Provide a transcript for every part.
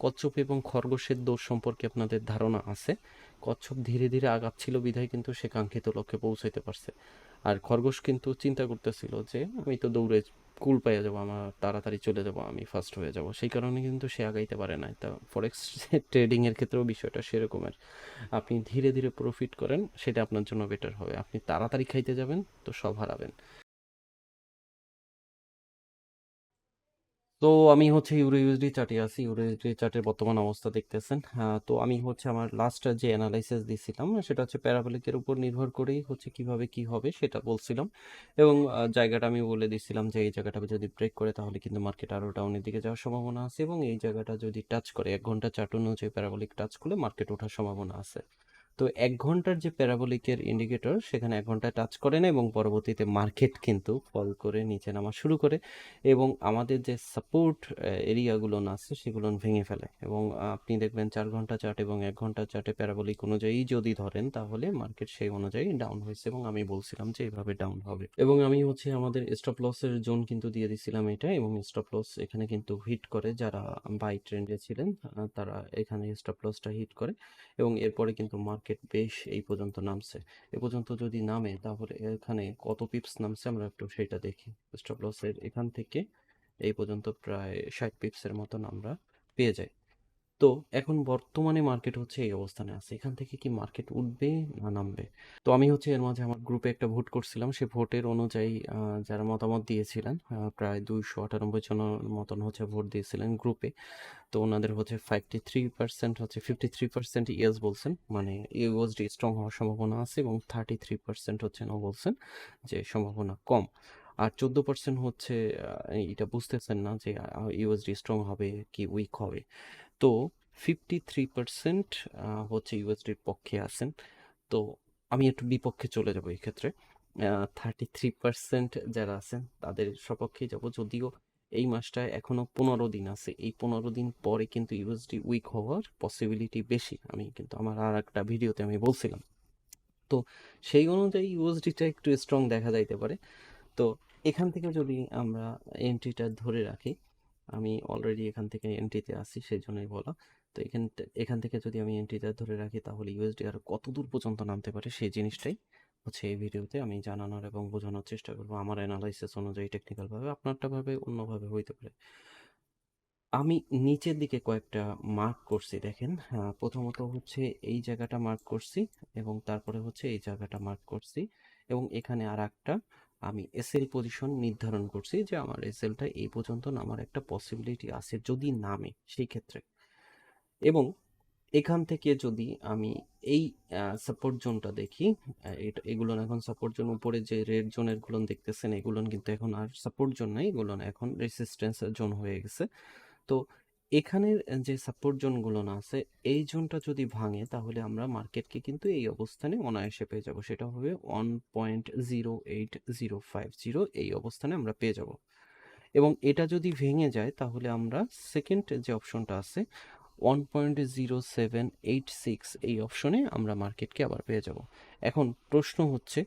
কচ্ছপ এবং খরগোশের দৌড় সম্পর্কে আপনাদের ধারণা আছে। কচ্ছপ ধীরে ধীরে আগাচ্ছিল বিধায় কিন্তু সে কাঙ্ক্ষিত লক্ষ্যে পৌঁছাইতে পারছে। আর খরগোশ কিন্তু চিন্তা করতেছিল যে আমি তো দৌড়ে কুল পাইয়া যাবো, আমার তাড়াতাড়ি চলে যাব, আমি ফার্স্ট হয়ে যাব, সেই কারণে কিন্তু সে আগাইতে পারে নাই। তা ফরেক্স ট্রেডিং এর ক্ষেত্রেও বিষয়টা সেরকমের। আপনি ধীরে ধীরে প্রফিট করেন, সেটা আপনার জন্য বেটার হবে। আপনি তাড়াতাড়ি খাইতে যাবেন তো সব হারাবেন। তো আমি হচ্ছে ইউরোইউএসডি চার্টে আছি। ইউরোইউএসডি চার্টের বর্তমান অবস্থা দেখতেছেন। তো আমি হচ্ছে আমার লাস্ট যে অ্যানালাইসিস দিছিলাম সেটা হচ্ছে প্যারাবোলিকের উপর নির্ভর করেই হচ্ছে কিভাবে কি হবে সেটা বলছিলাম, এবং জায়গাটা আমি বলে দিছিলাম যে এই জায়গাটা যদি ব্রেক করে তাহলে কিন্তু মার্কেট আরও ডাউনের দিকে যাওয়ার সম্ভাবনা আছে, এবং এই জায়গাটা যদি টাচ করে 1 ঘন্টা চার্ট অনুযায়ী প্যারাবোলিক টাচ করলে মার্কেট ওঠার সম্ভাবনা আছে। তো 1 ঘন্টার যে প্যারাবোলিকের ইন্ডিকেটর সেখানে 1 ঘন্টায় টাচ করে না, এবং পরবর্তীতে মার্কেট কিন্তু ফল করে নিচে নামা শুরু করে, এবং আমাদের যে সাপোর্ট এরিয়াগুলো আছে সেগুলো ভেঙে ফেলে। এবং আপনি দেখবেন 4 ঘন্টা চার্ট এবং 1 ঘন্টা চার্টে প্যারাবোলিক অনুযায়ী যদি ধরেন তাহলে মার্কেট সেই অনুযায়ী ডাউন হয়েছে, এবং আমি বলছিলাম যে এইভাবে ডাউন হবে। এবং আমি হচ্ছে আমাদের স্টপ লসের জোন কিন্তু দিয়ে দিছিলাম এটা, এবং স্টপ লস এখানে কিন্তু হিট করে, যারা বাই ট্রেন্ডে ছিলেন তারা এখানে স্টপ লসটা হিট করে, এবং এরপরে কিন্তু মার্কেট বেশ এই পর্যন্ত নামছে। এ পর্যন্ত যদি নামে তাহলে এখানে কত পিপস নামছে আমরা একটু সেটা দেখি। স্টপ লসের এখান থেকে এই পর্যন্ত প্রায় 60 পিপসের মতন আমরা পেয়ে যাই। তো এখন বর্তমানে মার্কেট হচ্ছে এই অবস্থানে আছে। এখান থেকে কি মার্কেট উঠবে না নামবে? তো আমি হচ্ছে এর মাঝে আমার গ্রুপে একটা ভোট করছিলাম। সে ভোটের অনুযায়ী যারা মতামত দিয়েছিলেন প্রায় 298 জনের মতন হচ্ছে ভোট দিয়েছিলেন গ্রুপে। তো ওনাদের হচ্ছে 53% হচ্ছে 53% ইয়েস বলছেন, মানে ইউএসডি স্ট্রং হওয়ার সম্ভাবনা আছে, এবং 33% হচ্ছে নো বলছেন যে সম্ভাবনা কম। আর 14% হচ্ছে এটা বুঝতেছেন না যে ইউএসডি স্ট্রং হবে কি উইক হবে। তো 53% হচ্ছে ইউএসডির পক্ষে আছেন। তো আমি একটু বিপক্ষে চলে যাব এই ক্ষেত্রে। 33% যারা আছেন তাদের সপক্ষেই যাব, যদিও এই মাসটায় এখনো 15 দিন আছে। এই 15 দিন পরে কিন্তু ইউএসডি উইক হওয়ার পসিবিলিটি বেশি, আমি কিন্তু আমার আর একটা ভিডিওতে আমি বলছিলাম। তো সেই অনুযায়ী ইউএসডিটা একটু স্ট্রং দেখা যাইতে পারে। তো এখান থেকে যদি আমরা এন্ট্রিটা ধরে রাখি, আমি অলরেডি এখান থেকে এন্ট্রিতে আসি সেই জন্যই বলা। তো এখান থেকে যদি আমি এন্ট্রিটা ধরে রাখি তাহলে ইউএসডি আর কত দূর পর্যন্ত নামতে পারে সেই জিনিসটাই হচ্ছে এই ভিডিওতে আমি জানানোর এবং বোঝানোর চেষ্টা করবো আমার অ্যানালাইসিস অনুযায়ী। টেকনিক্যালভাবে আপনারটা ভাবে অন্যভাবে হইতে পারে। আমি নিচের দিকে কয়েকটা মার্ক করছি দেখেন। প্রথমত হচ্ছে এই জায়গাটা মার্ক করছি, এবং তারপরে হচ্ছে এই জায়গাটা মার্ক করছি, এবং এখানে আর একটা আমি এসএল পজিশন নির্ধারণ করছি যে আমার এসএলটা এই পর্যন্ত নামার একটা পসিবিলিটি আছে যদি নামে সেই ক্ষেত্রে। এবং এখান থেকে যদি আমি এই সাপোর্ট জোনটা দেখি, এগুলো এখন সাপোর্ট জোন, উপরে যে রেড জোনের গুলো দেখতেছেন এগুলো কিন্তু এখন আর সাপোর্ট জোন নাই, এগুলো এখন রেসিস্টেন্স জোন হয়ে গেছে। তো এখানের যে সাপোর্ট জোনগুলো না আছে, এই জোনটা যদি ভাঙে তাহলে আমরা মার্কেটকে কিন্তু এই অবস্থানে অনায়াসে পেয়ে যাব, সেটা হবে 1.08050, এই অবস্থানে আমরা পেয়ে যাব। এবং এটা যদি ভেঙে যায় তাহলে আমরা সেকেন্ড যে অপশনটা আছে 1.0786, এই অপশনে আমরা মার্কেটকে আবার পেয়ে যাব। এখন প্রশ্ন হচ্ছে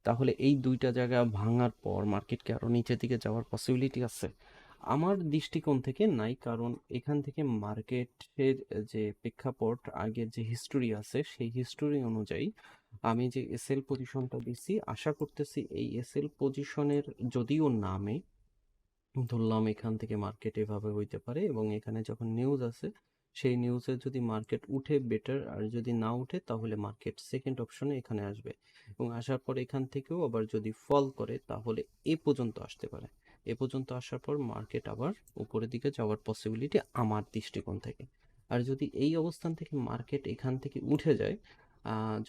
তাহলে এই দুইটা জায়গা ভাঙার পর মার্কেটকে আরও নিচের দিকে যাওয়ার পসিবিলিটি আছে? আমার দৃষ্টিকোণ থেকে নাই, কারণ এখান থেকে মার্কেটের যে প্রেক্ষাপট, আগের যে হিস্টোরি আছে সেই হিস্টোরি অনুযায়ী আমি যে এসএল পজিশনটা দিছি, আশা করতেছি এই এসএল পজিশনের যদিও নামে, ধরলাম এখান থেকে মার্কেট এভাবে হইতে পারে, এবং এখানে যখন নিউজ আছে সেই নিউজে যদি মার্কেট উঠে বেটার, আর যদি না উঠে তাহলে মার্কেট সেকেন্ড অপশনে এখানে আসবে, এবং আসার পর এখান থেকেও আবার যদি ফল করে তাহলে এ পর্যন্ত আসতে পারে। এ পর্যন্ত আসার পর মার্কেট আবার উপরের দিকে যাওয়ার পসিবিলিটি আমার দৃষ্টিকোণ থেকে। আর যদি এই অবস্থান থেকে মার্কেট এখান থেকে উঠে যায়,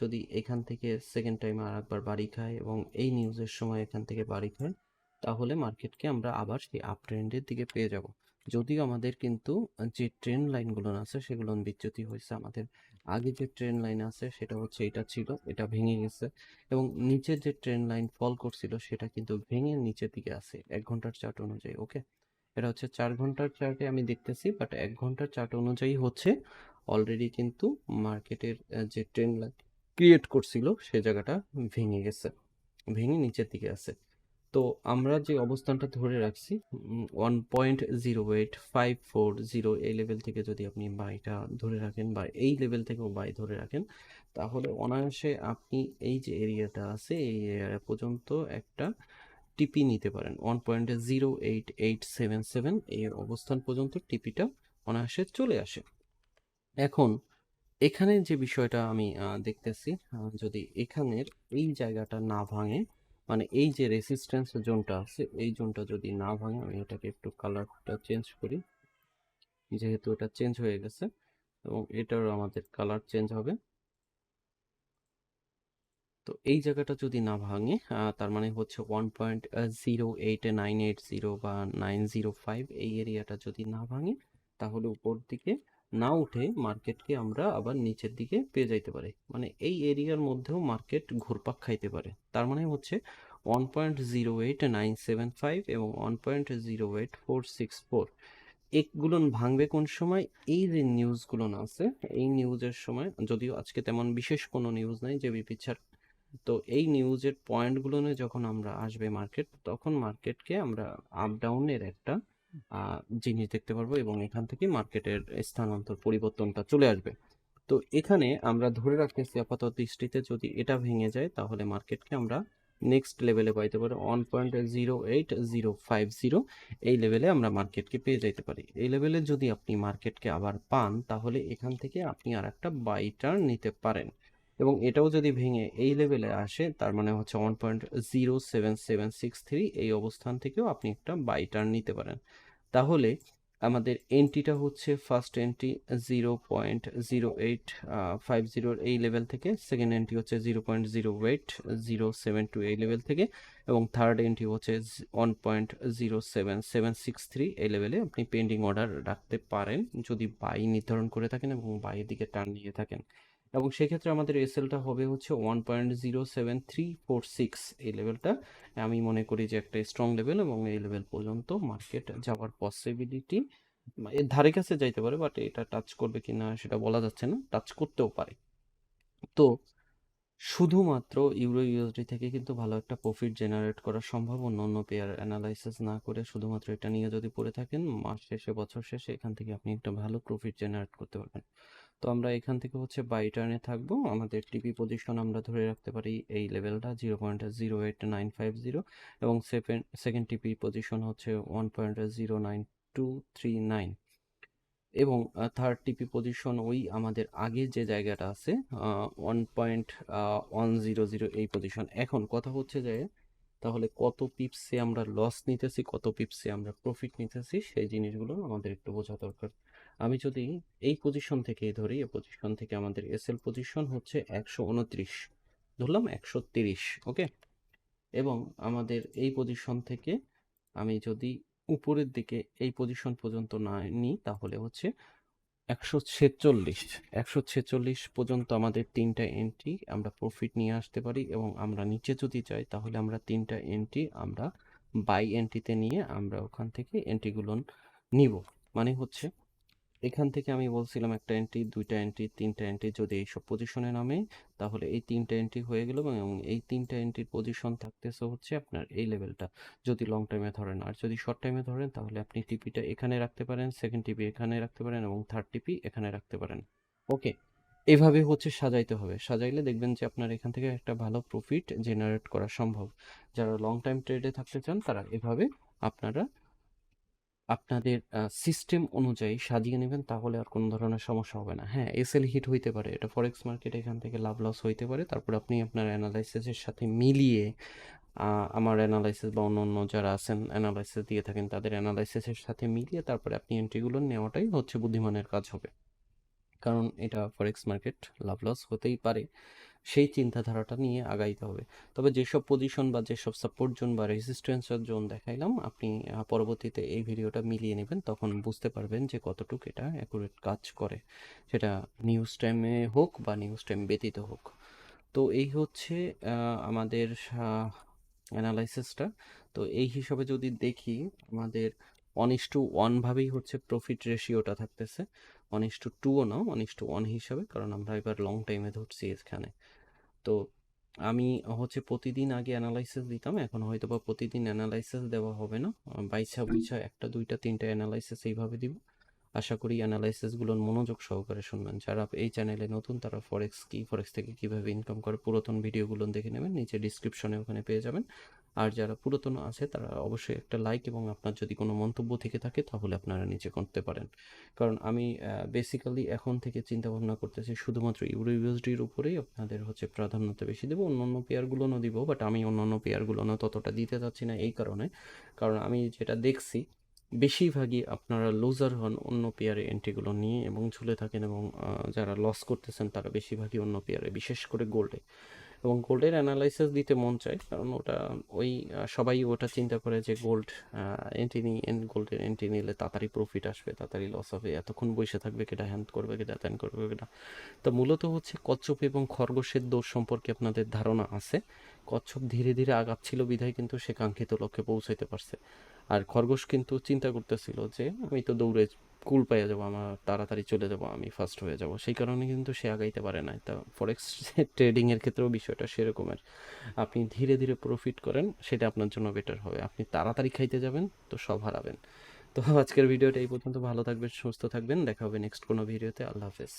যদি এখান থেকে সেকেন্ড টাইম আর একবার বাড়ি খায় এবং এই নিউজের সময় এখান থেকে বাড়ি খায়, তাহলে মার্কেটকে আমরা আবার সেই আপ ট্রেন্ডের দিকে পেয়ে যাব। যদিও আমাদের কিন্তু যে ট্রেন্ড লাইনগুলো আছে সেগুলো বিচ্যুতি হয়েছে। আমাদের আগে যে ট্রেন্ড লাইন আছে সেটা হচ্ছে এটা ছিল, এটা ভেঙে গেছে, এবং নিচের যে ট্রেন্ড লাইন ফল করছিল সেটা কিন্তু ভেঙে নিচের দিকে আছে 1 ঘন্টার চার্ট অনুযায়ী। ওকে, এটা হচ্ছে 4 ঘন্টার চার্টে আমি দেখতেছি, বাট 1 ঘন্টার চার্ট অনুযায়ী হচ্ছে অলরেডি কিন্তু মার্কেটের যে ট্রেন্ড লাইন ক্রিয়েট করছিল সে জায়গাটা ভেঙে গেছে, ভেঙে নিচের দিকে আছে। তো আমরা যে অবস্থানটা ধরে রাখছি 1.08540 এই লেভেল থেকে যদি আপনি বাইটা ধরে রাখেন বা এই লেভেল থেকেও বাই ধরে রাখেন, তাহলে অনায়াসে আপনি এই যে এরিয়াটা আছে এই এরিয়া পর্যন্ত একটা টিপি নিতে পারেন। 1.08877 এই অবস্থান পর্যন্ত টিপিটা অনায়াসে চলে আসে। এখন এখানে যে বিষয়টা আমি দেখতেছি, যদি এখানের এই জায়গাটা না ভাঙে, মানে এই যে রেসিস্ট্যান্স জোনটা আছে এই জোনটা যদি না ভাঙে, আমি এটাকে একটু কালারটা চেঞ্জ করি, যেহেতু এটা চেঞ্জ হয়ে গেছে এবং এটারও আমাদের কালার চেঞ্জ হবে। তো এই জায়গাটা যদি না ভাঙে, তার মানে হচ্ছে 1.08980 বা 905 এই এরিয়াটা যদি না ভাঙে, তাহলে উপর দিকে না উঠে মার্কেটকে আমরা আবার নিচের দিকে পেয়ে যাইতে পারি। মানে এই এরিয়ার মধ্যেও মার্কেট ঘুরপাক খাইতে পারে। তার মানে হচ্ছে 1.08975 এবং 1.08464 এগুলো ভাঙবে কোন সময়? এই যে নিউজগুলো আছে এই নিউজের সময়, যদিও আজকে তেমন বিশেষ কোনো নিউজ নাই যে বিপি ছাড়, তো এই নিউজের পয়েন্টগুলো নিয়ে যখন আমরা আসবে মার্কেট, তখন মার্কেটকে আমরা আপ ডাউনের একটা জিনিস দেখতে পারবো এবং এখান থেকে মার্কেটের স্থানান্তর পরিবর্তনটা চলে আসবে। তো এখানে আমরা ধরে রাখতেছি আপাতত দৃষ্টিতে যদি এটা ভেঙে যায়, তাহলে মার্কেটকে আমরা নেক্সট লেভেলে পাইতে পারি 1.08050 এই লেভেলে আমরা মার্কেটকে পেয়ে যাইতে পারি। এই লেভেলে যদি আপনি মার্কেটকে আবার পান, তাহলে এখান থেকে আপনি আর একটা বাই টার্ন নিতে পারেন এবং এটাও যদি ভেঙে এই লেভেলে আসে, তার মানে হচ্ছে 1.07763 এই অবস্থান থেকেও আপনি একটা বাই টার্ন নিতে পারেন। তাহলে আমাদের এন্ট্রিটা হচ্ছে ফার্স্ট এন্ট্রি 0.0850 এই লেভেল থেকে, সেকেন্ড এন্ট্রি হচ্ছে 0.08072 এই লেভেল থেকে, এবং থার্ড এন্ট্রি হচ্ছে 1.07763 এই লেভেলে আপনি পেন্ডিং অর্ডার রাখতে পারেন যদি বাই নির্ধারণ করে থাকেন এবং বাইয়ের দিকে টার্ন নিয়ে থাকেন। এবং সেক্ষেত্রে আমাদের এসএলটা হবে হচ্ছে 1.07346 এই লেভেলটা আমি মনে করি যে একটা স্ট্রং লেভেল এবং এই লেভেল পর্যন্ত মার্কেট যাওয়ার পসিবিলিটি এর ধারে কাছে যাইতে পারে, বাট এটা টাচ করবে কিনা সেটা বলা যাচ্ছে না, টাচ করতেও পারে। তো শুধুমাত্র ইউরো ইউএসডি থেকে কিন্তু ভালো একটা প্রফিট জেনারেট করা সম্ভব, অন্য অন্য পেয়ার অ্যানালাইসিস না করে শুধুমাত্র এটা নিয়ে যদি পড়ে থাকেন, মাস শেষে বছর শেষে এখান থেকে আপনি একটা ভালো প্রফিট জেনারেট করতে পারবেন। তো আমরা এখান থেকে হচ্ছে বাই টার্নে থাকবো। আমাদের টিপি পজিশন আমরা ধরে রাখতে পারি এই লেভেলটা 0.08950 এবং সেকেন্ড টিপি পজিশন হচ্ছে 1.09239 এবং থার্ড টিপি পজিশন ওই আমাদের আগে যে জায়গাটা আছে 1.100 এই পজিশন। এখন কথা হচ্ছে যে তাহলে কত পিপসে আমরা লস নিতেছি, কত পিপসে আমরা প্রফিট নিতেছি, সেই জিনিসগুলো আমাদের একটু বোঝা দরকার। আমি যদি এই পজিশন থেকে ধরি, এই পজিশন থেকে আমাদের এসএল পজিশন হচ্ছে 129, ধরলাম 130, ওকে। এবং আমাদের এই পজিশন থেকে আমি যদি উপরের দিকে এই পজিশন পর্যন্ত না নিই, তাহলে হচ্ছে 146 পর্যন্ত আমাদের তিনটা এন্ট্রি আমরা প্রফিট নিয়ে আসতে পারি এবং আমরা নিচে যদি যাই, তাহলে আমরা তিনটা এন্ট্রি আমরা বাই এন্ট্রিতে নিয়ে আমরা ওখান থেকে এন্ট্রিগুলো নিব। মানে হচ্ছে এখান থেকে আমি বলছিলাম একটা এন্ট্রি, দুইটা এন্ট্রি, তিনটা এন্ট্রি যদি এইসব পজিশনে নামে, তাহলে এই তিনটা এন্ট্রি হয়ে গেল এবং এই তিনটা এন্ট্রির পজিশন থাকতেছে হচ্ছে আপনার এই লেভেলটা যদি লং টাইমে ধরেন। আর যদি শর্ট টাইমে ধরেন, তাহলে আপনি টিপিটা এখানে রাখতে পারেন, সেকেন্ড টিপি এখানে রাখতে পারেন এবং থার্ড টিপি এখানে রাখতে পারেন, ওকে। এভাবে হচ্ছে সাজাইতে হবে, সাজাইলে দেখবেন যে আপনার এখান থেকে একটা ভালো প্রফিট জেনারেট করা সম্ভব। যারা লং টাইম ট্রেডে থাকতে চান, তারা এভাবে আপনারা আপনাদের সিস্টেম অনুযায়ী সাজিয়ে নেবেন, তাহলে আর কোনো ধরনের সমস্যা হবে না। হ্যাঁ, এসএল হিট হইতে পারে, এটা ফরেক্স মার্কেট, এখান থেকে লাভ লস হইতে পারে। তারপর আপনি আপনার অ্যানালাইসিসের সাথে মিলিয়ে আমার অ্যানালাইসিস বা অন্য অন্য যারা আছেন অ্যানালাইসিস দিয়ে থাকেন তাদের অ্যানালাইসিসের সাথে মিলিয়ে তারপরে আপনি এন্ট্রিগুলো নেওয়াটাই হচ্ছে বুদ্ধিমানের কাজ হবে। কারণ এটা ফরেক্স মার্কেট, লাভ লস হতেই পারে, সেই চিন্তাধারাটা নিয়ে আগাইতে হবে। তবে যেসব পজিশন বা যেসব সাপোর্ট জোন বা রেজিস্ট্যান্সের জোন দেখাইলাম, আপনি পরবর্তীতে এই ভিডিওটা মিলিয়ে নেবেন, তখন বুঝতে পারবেন যে কতটুকু এটা অ্যাকুরেট কাজ করে, সেটা নিউজ টাইমে হোক বা নিউজ টাইম ব্যতীত হোক। তো এই হচ্ছে আমাদের অ্যানালাইসিসটা। তো এই হিসাবে যদি দেখি, আমাদের 1:1 ভাবেই হচ্ছে প্রফিট রেশিওটা থাকতেছে, 1:2ও না, 1:1 হিসাবে, কারণ আমরা এবার লং টাইমে ধরছি এখানে। তো আমি হচ্ছে প্রতিদিন আগে অ্যানালাইসিস দিতাম, এখন হয়তো বা প্রতিদিন অ্যানালাইসিস দেওয়া হবে না, বাইছা বুইছা একটা দুইটা তিনটা অ্যানালাইসিস এইভাবে দিব। আশা করি অ্যানালাইসিসগুলোর মনোযোগ সহকারে শুনবেন। যারা এই চ্যানেলে নতুন তারা ফরেক্স কি, ফরেক্স থেকে কীভাবে ইনকাম করে পুরাতন ভিডিওগুলো দেখে নেবেন, নিচে ডিসক্রিপশনে ওখানে পেয়ে যাবেন। আর যারা পুরাতন আছে তারা অবশ্যই একটা লাইক, এবং আপনার যদি কোনো মন্তব্য থেকে থাকে তাহলে আপনারা নিচে করতে পারেন। কারণ আমি বেসিক্যালি এখন থেকে চিন্তা ভাবনা করতেছি শুধুমাত্র ইউরো ইউএসডির উপরেই আপনাদের হচ্ছে প্রাধান্যতা বেশি দেবো, অন্যান্য পেয়ারগুলোও দিব, বাট আমি অন্যান্য পেয়ারগুলোও ততটা দিতে চাচ্ছি না এই কারণে, কারণ আমি যেটা দেখছি বেশিরভাগই আপনারা লুজার হন অন্য পেয়ারে এন্ট্রিগুলো নিয়ে এবং ঝুলে থাকেন, এবং যারা লস করতেছেন তারা বেশিরভাগই অন্য পেয়ারে, বিশেষ করে গোল্ডে। এবং গোল্ডের অ্যানালাইসিস দিতে মন চায়, কারণ ওটা ওই সবাই ওটা চিন্তা করে যে গোল্ড এন্ট্রি নিয়ে গোল্ডের এন্ট্রি নিলে তাড়াতাড়ি প্রফিট আসবে, তাড়াতাড়ি লস হবে, এতক্ষণ বসে থাকবে কেটা, হ্যান করবে কেটা, ত্যান করবে কেটা। তো মূলত হচ্ছে কচ্ছপ এবং খরগোশের দৌড় সম্পর্কে আপনাদের ধারণা আছে। কচ্ছপ ধীরে ধীরে আগাচ্ছিল বিধায় কিন্তু সে কাঙ্ক্ষিত লক্ষ্যে পৌঁছাইতে পারছে, আর খরগোশ কিন্তু চিন্তা করতেছিল যে আমি তো দৌড়ে কুল পাইয়া যাবো, আমার তাড়াতাড়ি চলে যাব, আমি ফার্স্ট হয়ে যাব, সেই কারণে কিন্তু সে আগাইতে পারে না। তা ফরেক্স ট্রেডিংয়ের ক্ষেত্রেও বিষয়টা সেরকমের, আপনি ধীরে ধীরে প্রফিট করেন, সেটা আপনার জন্য বেটার হবে। আপনি তাড়াতাড়ি খাইতে যাবেন তো সব হারাবেন। তো আজকের ভিডিওটা এই পর্যন্ত, ভালো থাকবেন, সুস্থ থাকবেন, দেখা হবে নেক্সট কোনো ভিডিওতে। আল্লাহ হাফেজ।